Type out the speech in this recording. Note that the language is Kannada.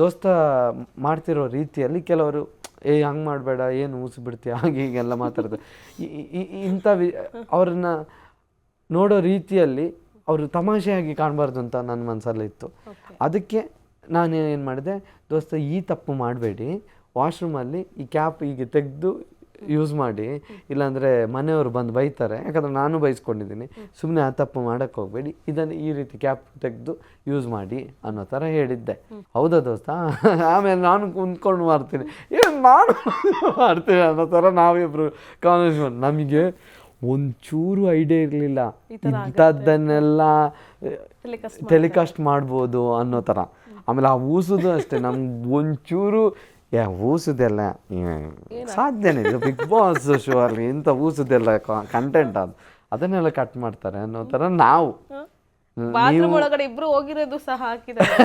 ದೋಸ್ತ ಮಾಡ್ತಿರೋ ರೀತಿಯಲ್ಲಿ ಕೆಲವರು ಹಂಗೆ ಮಾಡಬೇಡ, ಏನು ಊಸಿ ಬಿಡ್ತೀಯ, ಹಾಗೆ ಹೀಗೆಲ್ಲ ಮಾತಾಡ್ತಾರೆ. ಇಂಥ ಅವ್ರನ್ನ ನೋಡೋ ರೀತಿಯಲ್ಲಿ ಅವರು ತಮಾಷೆಯಾಗಿ ಕಾಣಬಾರ್ದು ಅಂತ ನನ್ನ ಮನಸ್ಸಲ್ಲಿತ್ತು. ಅದಕ್ಕೆ ನಾನು ಏನು ಮಾಡಿದೆ, ದೋಸ್ತ ಈ ತಪ್ಪು ಮಾಡಬೇಡಿ, ವಾಶ್ರೂಮಲ್ಲಿ ಈ ಕ್ಯಾಪ್ ಹೀಗೆ ತೆಗೆದು ಯೂಸ್ ಮಾಡಿ, ಇಲ್ಲಾಂದರೆ ಮನೆಯವರು ಬಂದು ಬೈತಾರೆ, ಯಾಕಂದರೆ ನಾನು ಬೈಸ್ಕೊಂಡಿದ್ದೀನಿ, ಸುಮ್ಮನೆ ಆ ತಪ್ಪು ಮಾಡೋಕ್ಕೆ ಹೋಗಬೇಡಿ, ಇದನ್ನು ಈ ರೀತಿ ಕ್ಯಾಪ್ ತೆಗೆದು ಯೂಸ್ ಮಾಡಿ ಅನ್ನೋ ಥರ ಹೇಳಿದ್ದೆ. ಹೌದಾ ದೋಸ್ತ? ಆಮೇಲೆ ನಾನು ಕುಂತ್ಕೊಂಡು ಮಾಡ್ತೀನಿ, ಏನು ಮಾಡ್ತೀನಿ ಅನ್ನೋ ಥರ ನಾವಿಬ್ಬರು ಕಾನ್ವರ್ಸೇಷನ್. ನಮಗೆ ಒಂಚೂರು ಐಡಿಯಾ ಇರಲಿಲ್ಲ ಇಂಥದ್ದನ್ನೆಲ್ಲ ಟೆಲಿಕಾಸ್ಟ್ ಮಾಡ್ಬೋದು ಅನ್ನೋ ಥರ. ಆಮೇಲೆ ಆ ಊಸೋದು ಅಷ್ಟೇ, ನಮ್ಗೆ ಒಂಚೂರು ಊಸೋದೆಲ್ಲ ಸಾಧ್ಯನೇ, ಇದು ಬಿಗ್ ಬಾಸ್ ಶೋ ಅಲ್ಲಿ ಇಂಥ ಊಸೋದೆಲ್ಲ ಕಂಟೆಂಟ್ ಅದನ್ನೆಲ್ಲ ಕಟ್ ಮಾಡ್ತಾರೆ ಅನ್ನೋ ಥರ ನಾವು ಬಾತ್ರೂಮ್ ಒಳಗಡೆ ಇಬ್ರು ಹೋಗಿರೋದು ಸಹ ಹಾಕಿದ್ದಾರೆ.